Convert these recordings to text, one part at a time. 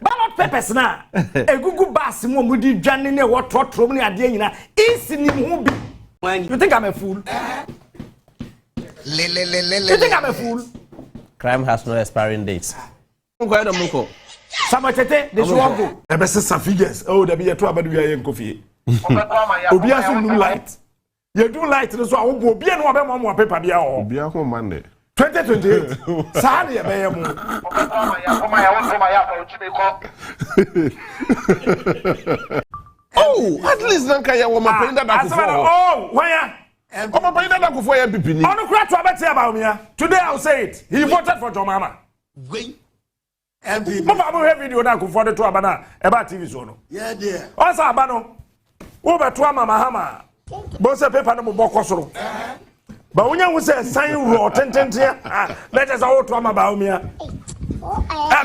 ballot papers na egugu bus mo mudi dwane ne wo trotrom ne ade nyina isi ni ho bi. You think I'm a fool? You think I'm a fool? Crime has no expiring dates. Samatete, they should go. The best some figures. Oh, there be a 2 abadu ya coffee. Obia so no light. You do light so I will be no be mo paper bia o. Bia ko Monday. 2028. Sadi e be yemu. Oh, at least Nketiah wo ma penda da Akufo. Oh, why? Omo penda da Akufo ya pipi ni. Onu kura to abeti about me. Today I'll say it. He voted for John Mahama. Wait. Mo ba mo video na Akufo de to abana e ba TV so no. Yeah dear. O sa abano. Wo be to ama Mahama. Bo se paper no mo boko soro. Ba wonya wo se sign ro tentente. Let us all to ama ba o me.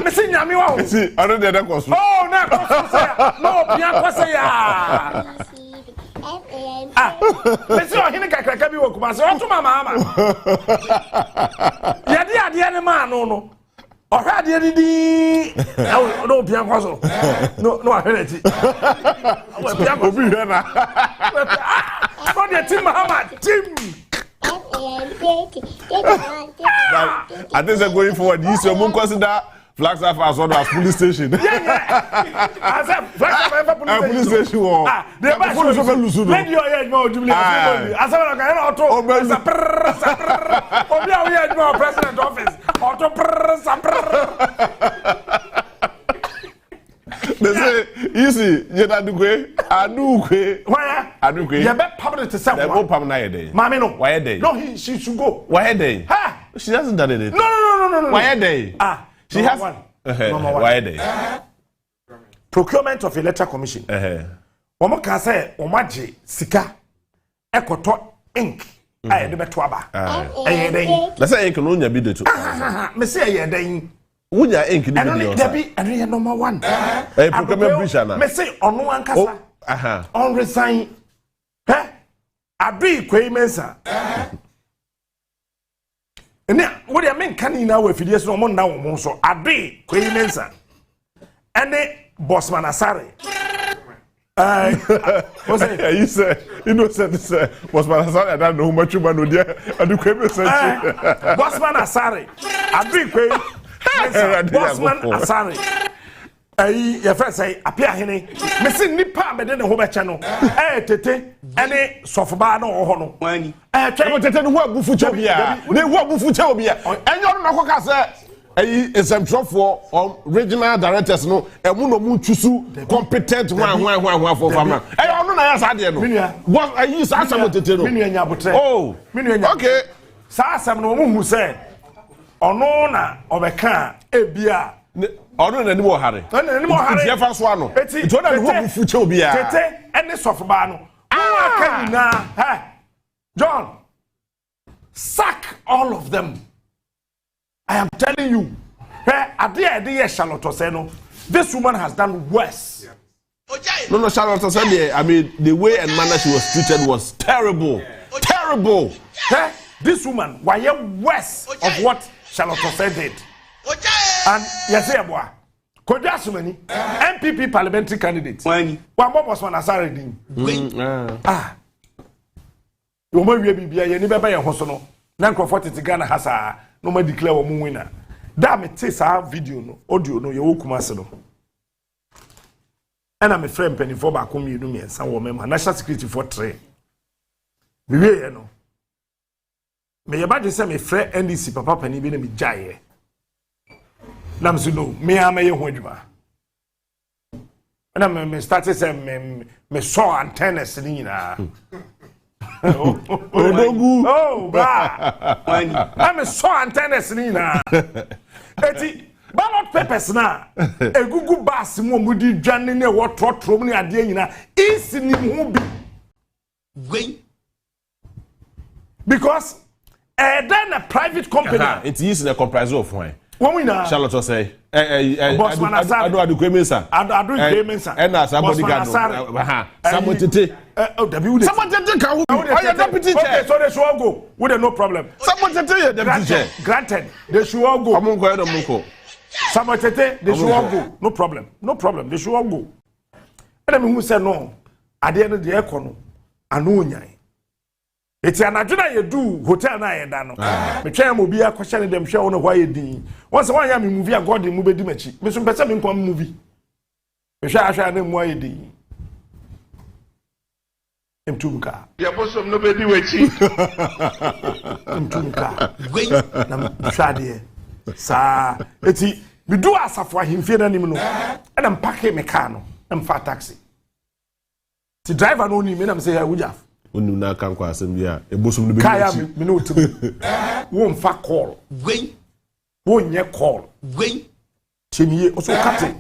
Me see nyame wa. See, I don't dey koso. Oh, na koso say. No, bia koso ya. Me see o hini kakraka bi wo kuma se o to Mahama. Ya dia ne ma no. O hwa dia di. No bia koso. No ahwereti. O bia koso Obi hwe na. No dey team Mahama team. I think they're going forward. You see, we consider Flagstaff as well as police station. Yeah. I said Flagstaff police station. They are police station. Let your head go to me. I said, I can't auto. Obi a we head go president office. Auto. They say, you see, you don't do Addo. Why? Addo. You bet public to say. They go pam na day. Mami no. Why day? No, she should go. Why day? Ha! She hasn't done it. No. Why day? She has one. Why day? Procurement of Electoral Commission. Omo ka say omaje sika ekoto ink aye de beto aba. Aye den. Na say ink no nya bi de to. Me say aye den. Wunya ink ni bi de osa. And we number 1. Procurement breach na. Me say ono ankasa. On resign. Addo kwei Mensa. Ene wo de men kan na wa fidie so mo na wo mo so Addo kwei Mensa. Ene Bossman Asare. What's it? You say innocent say Bossman Asare I don't know much man no there Addo kwei Mensa. Bossman Asare. Addo kwei Bossman Asare. Your friend say appear hene. Me see nipa me de ne ho be che no. Tete ene sofba na ho no. Wani. Tete no ho abufu che bia. Ne ho abufu che bia. Enyo no ko ka say exemption regional directors no emu no mu chusu competent one for farmer. No na ya sa de no. What ayi sa asem tete no. Me nua nya botre. Oh. Me nua nya. Okay. Sa asem no mu hu say ono na obeka ebia Ono na ni mo hare. Ono ni mo hare. Ti fa so ano. Ti ona ni ho bufu che obi a. Tete ene sofba no. Aka na, John. Sack all of them. I am telling you. Ade Charlotte say no. This woman has done worse. No, Charlotte said I mean the way and manner she was treated was terrible. Terrible. This woman why worse of what Charlotte said did. And yes, boy. Kodasumani, MPP parliamentary candidate. One was one Asare din. You may be a neighbor in Hosono. Nanko 40 Ghana has no more declare a winner. Damn it, says our video no audio no your kumasino. And I'm a friend penny for back home you do me and some woman national security for tray. Be you know. May your body say me friend NDC papa penny be me jaye. Nam so no me am ye ho adwuma na me started say me saw antennas ni na odogu oh ba I'm saw antennas ni na eti ballot papers na egugu bus mo mudi dwane ne wo trotrom ni ade nyina isi ni ho bi because then a private company it is the comprisor of one. When we know Charlotte say Addo kwei Mensa. Addo kwei Mensa. And somebody got someone tete. Someone tete can who deputy chair. Okay, so they should all go. With no problem. Someone tete deputy chair. Granted, they should all go. Samuel Tete, they should all go. No problem. No problem. They should all go. And I mean, who said no? At the end of the econo, I know nyai. It's an agenda you do, hotel na and dano. Me try mo be a question them share on why you did. Once one year me movie a God the movie dimechi. Me some person me come movie. Me share them why you did. Mtumka. Ya bosom no be di wechi. Mtumka. Wait, na shade. Sa eti me do asafo ahemfie na nim no. E na mpake me car no. Na mfa taxi. Ti driver no ni me na me say ya wujaf. Onu na kan kwa asem bia e bosom no be. Kaya me no tim. Wo mfa call. Wait. Wo nye call. Wait. Chemiye o so kate.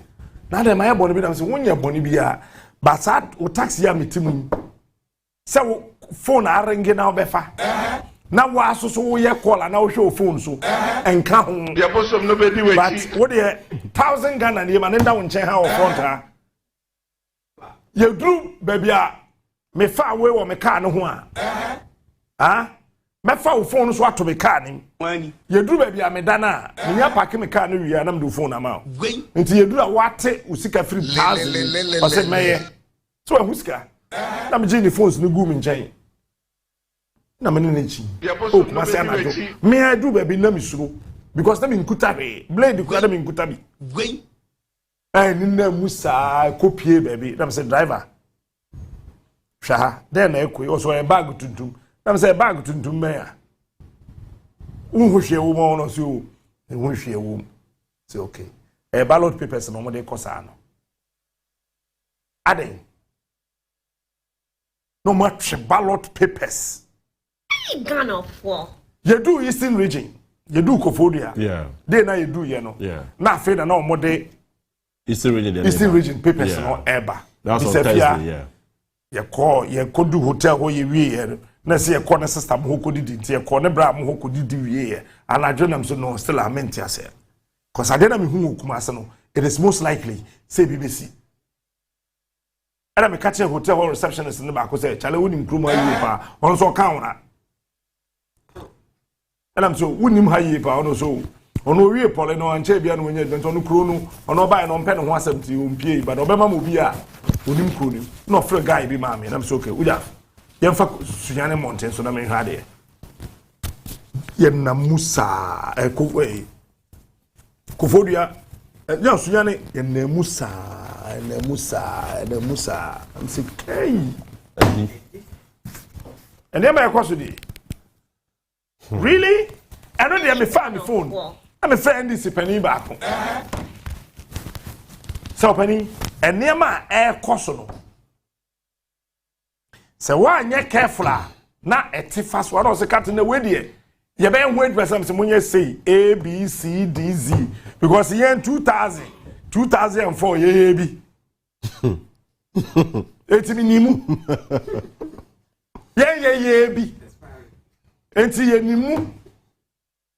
Na dem aye boni bi na me say wo nye boni bia. But that o taxi ya me tim. So phone arrange na obefa na wa so so ye call na wo hwe phone so enka ho ya bosom no be di we but wo de 1000 Ghana ne ma nda wo nchen ha wo front ha ye dru baby a me fa we wo me car no ho a me fa wo phone so ato me car ni ye dru baby a me da na me nya park me car no wi na me do phone na ma nti ye dru a wate usika free 1000 o se meye so ahusika na me jini phones no gu me nchen na me ne chi o kuma se anajo me adu baby na me suro because na me nkuta be blade ku na me nkuta bi ni na musa kopie baby na me say driver sha then na ekoi o so e bag tuntum na me say bag tuntum me ya unhu hwe wo mo no so unhu hwe wo say okay ballot papers no mo de kosa no Adom no much ballot papers. Ghana for. You do Eastern region. You do Kofodia. Yeah. They now you do, you know. Yeah. Now afraid no more day. Eastern region papers yeah. no ever. That's on Thursday, yeah. You could do hotel where you we na say you na system who could did you call ne bra who could do we and I join them so no still I meant to say. Because I didn't who come no. It is most likely say BBC. And I'm catch a hotel receptionist in the back who say, Charlie wouldn't improve my year, on so counter. And I'm so wouldn't high year, so on no real Polino and Chabian when you went on Chrono, or no buy no pen 170 but Obama will be a wouldn't croon him. No, for a guy be mammy, and I'm so okay. We have young Suyana Mountain, so I mean, had it. Yena Musa, a Kowe Kofodia, young Suyane, Yena Musa. And Musa. I'm saying, hey. And then my question really? I know they have me find my phone. I'm a friend this penny back. So penny, and near my air cosono. So why you careful? Not a fast one was a cat in the way there. You better wait for something when you say A, B, C, D, Z. Because here in 2004, yeah, be. Eti nimu. Yeah, be. Eti nimu.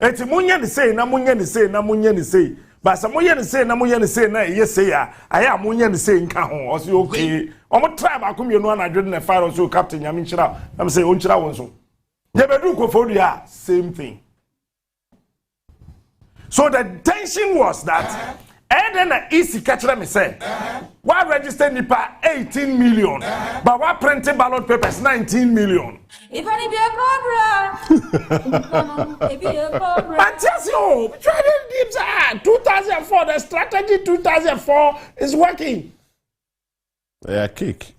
Eti munya ni say, na munya ni say, na munya ni say. But some munya ni say, na munya ni say, na yes say ya. Aya munya ni say nka ho. O say okay. Omo tribe akum you know na dwede na fire so captain Nyame nchira. Am say onchira won so. Ye bedu Kofodia same thing. So the tension was that and then the easy catch me say, why register nipa 18 million, but why printing ballot papers 19 million? If any be a problem, if be a problem. But yes, you, 2004, the strategy 2004 is working. Yeah, kick.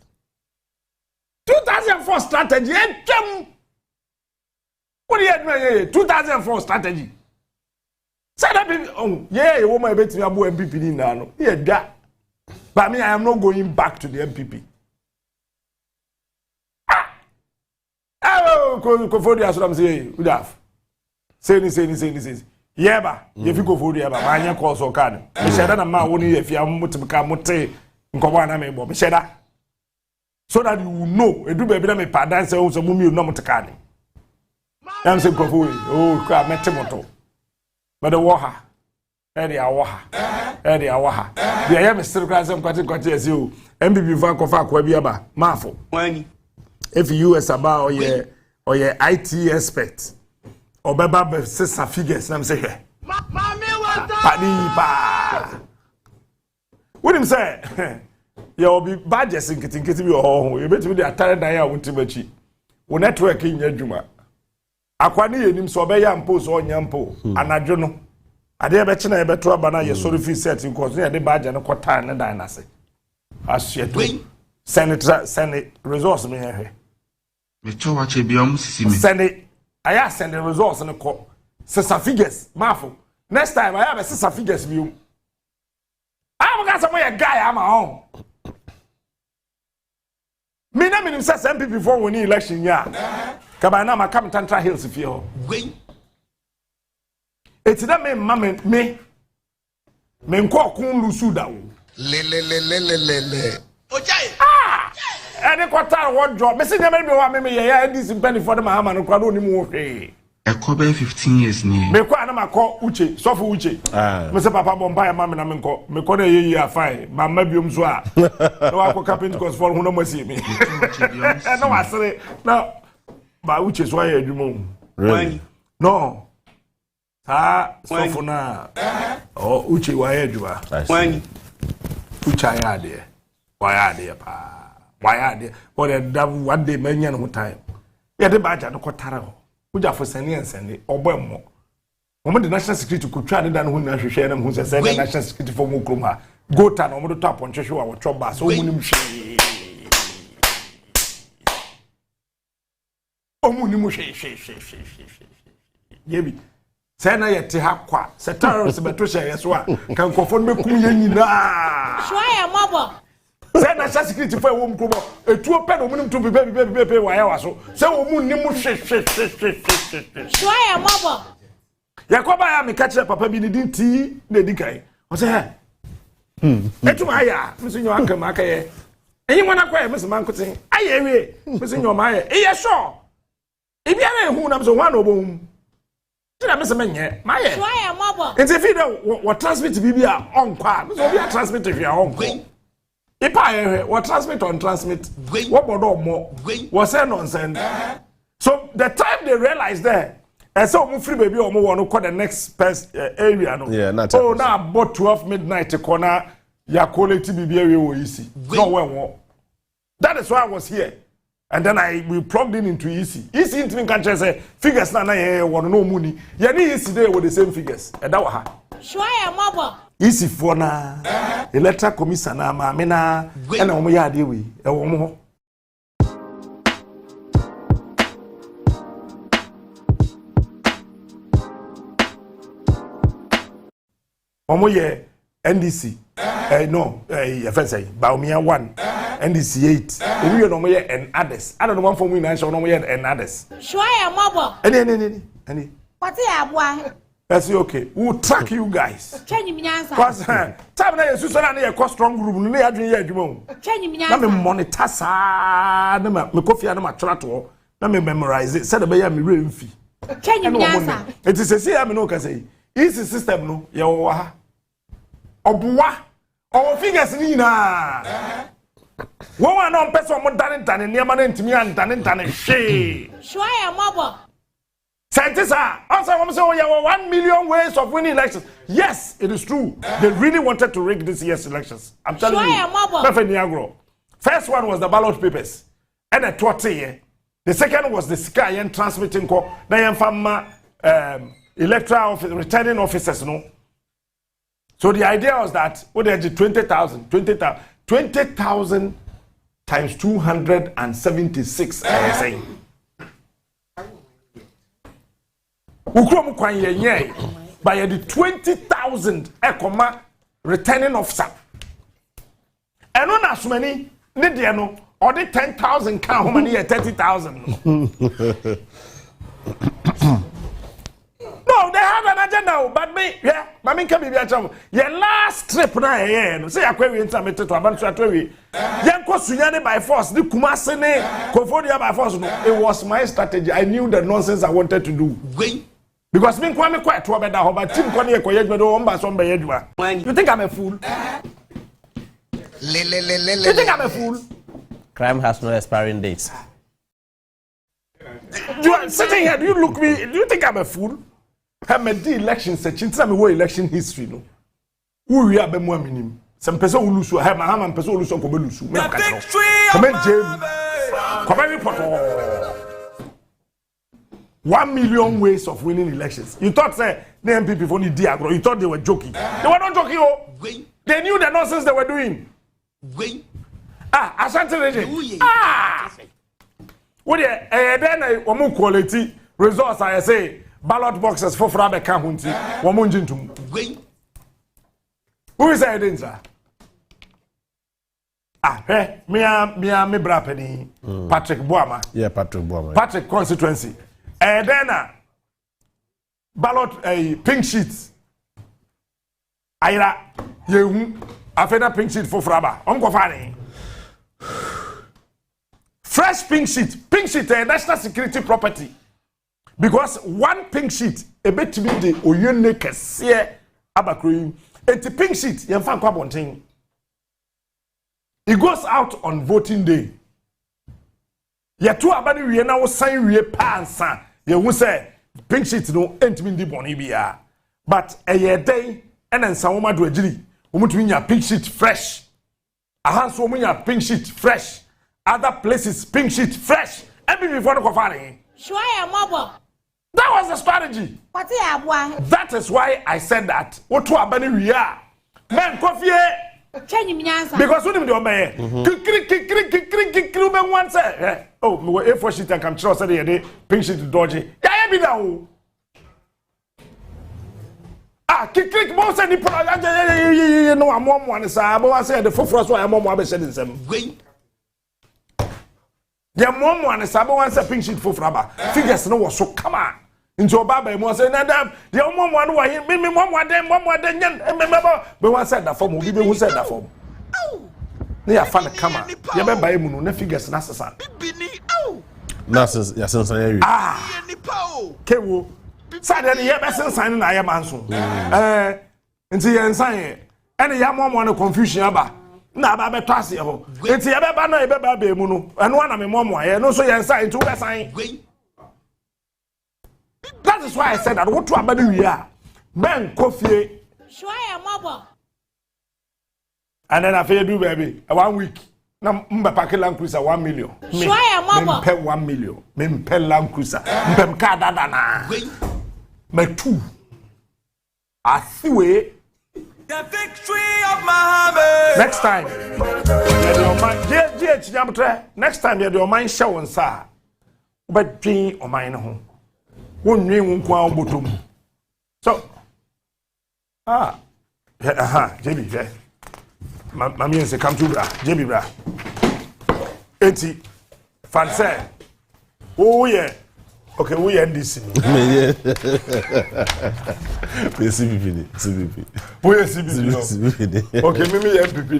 2004 strategy, what do you do? 2004 strategy. Say that baby, oh, yeah, you want my bet me abu MPP in now. Yeah, that. But me, I am not going back to the MPP. Oh, Kofodia, that's what I'm saying. Good af. Say this. Yeah, ba. If you go for the ba, my call so can. Me say that na ma woni if you am mutimka mote nkobo na me bo. Me say that. So that you know, e do baby na me padan say o so mumi no muteka ni. I'm saying Kofodia. Oh, ka metimoto. But the water, area waha. The I am still crassing quite as you. MBB Vanco Fabiaba, Mafo. If you US about or your IT expert or Baba sister figures, I'm saying, Mammy, what Panipa. What him say? You'll be badges in getting your home. You better be the attire dia ultimately. When network in your juma. Akwani him so be yampo so nyampo. Anajono. Ade be chena be to abana ye sorry fee set because near the badge and kwata na dan ase. Asiedu. Send it resource me here. Me cho wa che biom sisi me. Send it. I send the resource and call. Sesa figures, Mafo. Next time I have a Sesa figures view. I'm got some a guy I'm on. Me na minim say MP before we need election ya. Kabana ma come Tantra Hills if you. It's that me nko kun lusu da wo. Le. Ojai. Any quarter what job? Me say me be wa me ye this penny for the Mahama no kwado ni mu hwe. Ekobe 15 years ni. Me kwa na makọ uche, sofu uche. Me say papa bomba ya mama na me nko. Me ko na ye afai. Mama biom so a. No akọ Capentecost for hu no masi me. No asere. No. Ba uche so ya adwuma. Really? No. Sofu na. Oh uche wa ya adwuma. When Uche ya de. Wa ya de pa. Why are they? One day, many no time. Yeah, the badger no cotaro. Uja for sending and sending, or Búrň. Woman, the national security could try to done when I share them who said the national security for Mukruma. Go down on the top on Cheshire or Choba, so Munim she. Oh, Munimushi. Yebi. Sena yet to have qua. Setars, Betusha, yes, one can confirm me. Shwaya mobile. Say national security for wom kubo etu pe no munim to be wa ya waso say wo mu nimu Shwa ya mabo Yakoba ya me catch papa bi ni din ti na di kai o say etu ma ya miso nyo aka ma aka ye eyi mwana kwa ya miso man kote aye we miso nyo ma ye e ye sure e bia na ehu na miso wan obom tira miso menye ma ye Shwa ya mabo enti fi da wo transmit bibia on kwa miso bia transmit fi ya on kwa Ipa what transmit on transmit. What bodo more? Was say nonsense. So the time they realized there, and so we free baby or more want to call the next area. No. Yeah, not oh now about 12 midnight to corner. Ya quality BB area easy. No one. That is why I was here, and then we plugged into easy. Easy into country say figures na here want no money. Ya ni easy there with the same figures. And that was her. Shwa ya mabo Isi for na electoral commission na maame na na omo ya ade we e wo mo ho omo ye NDC no FSA Baumia 1 NDC 8 omo ye no omo ye and others I don't know one for we na show no omo ye and others Shwa ya mabo any What ya boy That's okay. We'll track you guys. Change me answer. Cause time na yesu so na na ye strong group no na adwen ye adwuma. Change me Na answer. me monitor sa na me kofia na ma twra to na me memorize it. Said be ya me remfi. Change me answer. It is a say me no ka say. Easy system no ye wo ha. Obuwa. O figures ni na. Wo wa na person mo dane niam na ntimi antane hwe. Shwa ya mabo Scientists are also say 1 million ways of winning elections. Yes, it is true. They really wanted to rig this year's elections. I'm telling you. First one was the ballot papers. And the 20 The second was the sky and transmitting call. Electoral returning officers, no. So the idea was that what they did 20,000 times 276. I was saying. Ukrom kwan ye by the 20,000 ekoma returning officer. And on as many ne de no or the 10,000 can how many 30,000. No, they have an agenda, but me, yeah, Mammy can be a your last trip na no say akwe intermitted to abantu atwe. Yanko sunyane by force, the Kumasene, Kofodia by force. It was my strategy. I knew the nonsense I wanted to do. Because me kwame quite to bed that but team kone ekoye gbedo o mba so mba yedwa. You think I'm a fool? You think I'm a fool? Crime has no expiring dates. You are sitting here, do you look me? Do you think I'm a fool? have made the election such in some way election history. No, who we are be more minimum. Some person who lose, have Mahama and person who lose, come lose. Come in, James. Come in, report. 1 million ways of winning elections. You thought, say, the MPP only Diagro. You thought they were joking. They were not joking. Oh, they knew the nonsense they were doing. Ashanti region. What then one quality results. I say ballot boxes for Frabe County. One who is that danger? Me brapeni. Patrick Boama. Yeah, Patrick Boama. Patrick constituency. Then ballot pink sheets. Aira you after pink sheet for Fraba. Fani. Fresh pink sheet. Pink sheet national security property. Because one pink sheet a bit to be the oyune kese abakru. It's pink sheet yemfa kwa bonten. It goes out on voting day. Ya two abani we na wo sign we pansa. Ye hu say pink sheet no entimi ndi boni bia. But a year day and then some woman do a jiri. Umutumi pink sheet fresh. Ahanso munya pink sheet fresh. Other places pink sheet fresh. Every before the kofani. That was the strategy. That is why I said that. What to abani we are. Men coffee. Because when you obey, one say, oh, we A4 sheet and come trust the pink sheet dodgy. Yeah, be now. Click most any product. No, I'm one is I said the first one I'm more said in some. Yeah, mom one is one say pink sheet for Fraba. Figures no was so come on. Into Baba and say, Nadam, the old one who I me one more than remember, but one said that form, people who said that form. They are fun to come on. You remember Manu, no figures, Nasa. Nasa, yes, Kewu. Suddenly, you have signing I am answer. Until you sign any young one confusion about. Na ba betwase ho enti ye beba na ye beba be mu no eno na me momo ye no so ye sign to we sign. That is why I said that what to abadi wi a ben kofie and then Asiedu baby 1 week na mba pakela cruiser 1 million me pay 1 million me pay land cruiser me ka dada na me 2 asiwe. The victory of Mahama. Next time, next time you do mind show and sa, but dream or mine home. One name won't bottom. So, JB, Mammy say come to bra, JB bra. 80 fancy. Oh yeah. Okay, we end this. CPP. We are CPP. Okay, maybe MPP.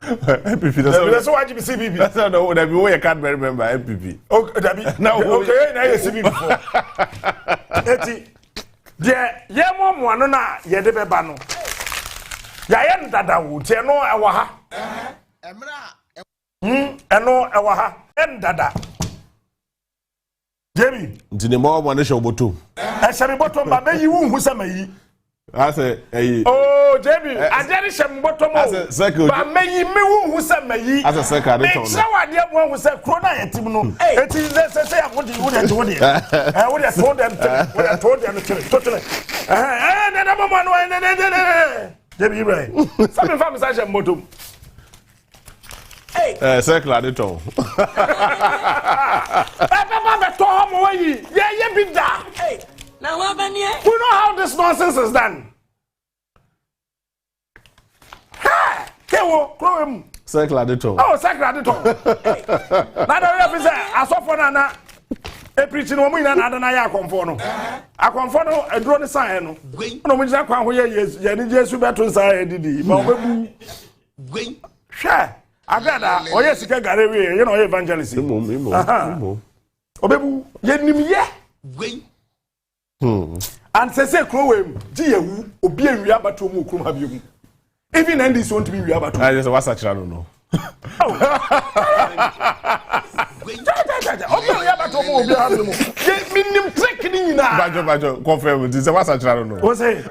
MPP. That's why you CPP. That's not what I mean. I can't remember MPP. Okay, now okay, now you CPP. Yeah, mom, one na ye de bebano. Ya yen dada wo tie no ewa ha. Eno ewa ha. En dada. Jemi ntine mo one show bottom shem bottom ba be yi wu hu se mayi ase eyi oh Jemi ajeri shem bottom ba meyi me wu hu se mayi ase second ton no se wa de mo hu se kro na yetim no eti se ya wodi wo de wo de wo de told them totally na mama no Jemi Ibrahim some fam say shem bottom circle at the top. We know how this nonsense is done. Circle at the top. Oh, circle at the top. Now the represent I saw for Nana. A preaching woman and I conform. I conform a drone sign. No, which I can't hear yes, yes, you better say, Didi. Share. Agada, oh yes, you can get away, you know, evangelist. Obebu, yenim ye. And say, Crowem, G.U. Obi and Riabato Mukum have you. Even Andy's want to be Riabato. I just was such I don't know. obi adom minim trick ni nyina bajo confirm this what's a charo no o say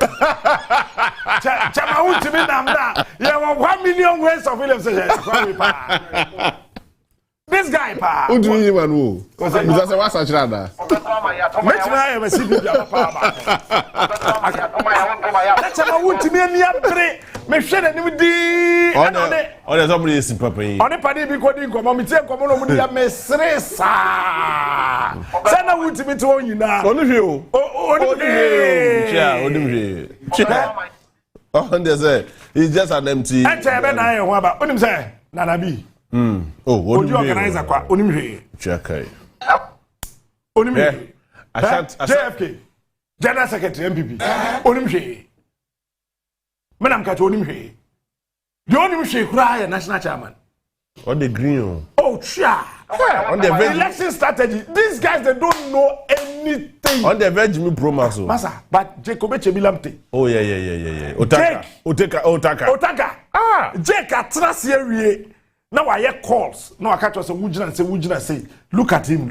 chama wuti mi nam na ye 1 million ways of William say this guy pa who do you Manu because say what's a charo da metina ye be CP bia pa ba chama wuti mi ani abre me hwe na nim di on somebody is papa yi on padi bi ko di nkomo mi tie nkomo no mu di ya mesre sa se na wuti mi to onyina oni hwe o oni hwe oni hwe on dey say it's just an empty enche be na ye ho aba onim say nana bi oni organizer kwa onim hwe check onim hwe JFK General Secretary MPP onim hwe menam ka to onim hwe the onim hwe kura ya national chairman on the green chia on the election strategy these guys they don't know anything on the Jimmy Promax masa but Jacob Echebilamte yeah Otaka Jake atras here now I hear calls now I catch us wujina say look at him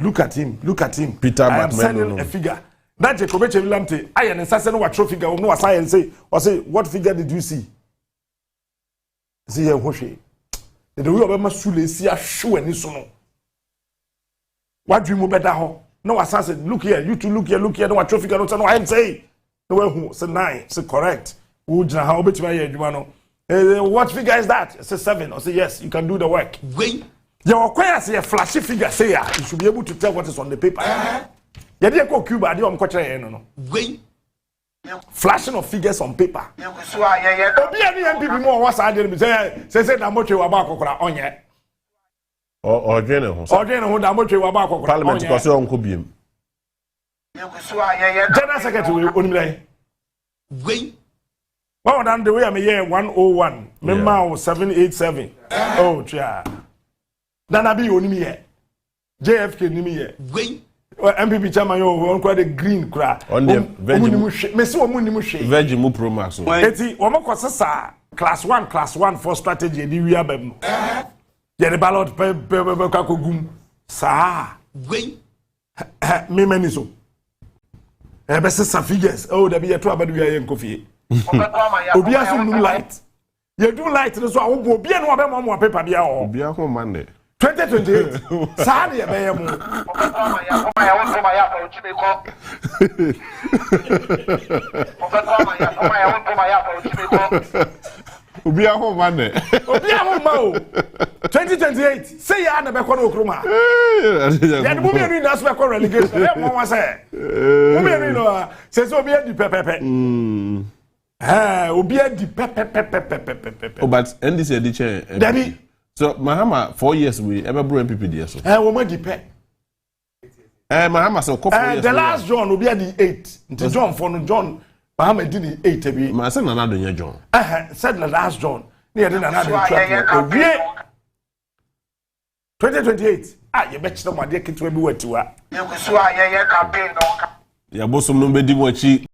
Peter I am sending a figure that Jacob Echebilamte I am say no what trophy figure no science say what figure did you see here hoshe the way obema sule si ahwe ani so no what dream better ho no was say look here you two look here no what trophy figure no I am say no who say 9 say correct who jina ha obetima here adwuma no what figure is that? Say 7. I say yes, you can do the work. Wait. Your choir say a flashy figure say you should be able to tell what is on the paper. You didn't go Cuba, you no. Wait. Flashing of figures on paper. Obi any MPP more was I didn't say na moche wa ba kokora onye. O dwene ho da moche wa ba kokora. Parliament ko se onko biem. General Secretary onimle. Wait. Well done the way I'm here 101. Memma 787. Oh cha. Nana bi onimi here. JFK nimi here. Wait. MPP chairman yo on kwa the green kra. On the Messi omu ni mu hwe. Virgin mu Promax. Eti omo kwasesa class 1 for strategy di wi abam. Ye the ballot pe Kwaku gum. Sa. Wait. Me mani so. Be sesa figures. Oh da bi ye to abadu ya ye nkofie. Obi aso num light. You do light so awo obi enu obe mo paper bia o. Obi akọ Monday. 2028. Saade ye be ye mo. Obi akọ Monday. Obi akọ ma o. 2028. Say ya na be ko no okroma. Ya de mo be enu na so be ko relegation. E mo wa say. Mo be enu no say so obi edi pepepe. Obi edi pepepe. Oh, but NDC edition. Daddy. So Mahama 4 years we ever brought MPP there so. Wo ma di pe. Mahama so couple years. The last John obi edi 8. Nti John for no John Mahama did 8 bi. Ma say Nana do nya John. Said the last John. Ne dey Nana do trap. 2028. You bet you no ma dey kitwe bi watiwa. You so campaign no. Ya bosom no be di mo chi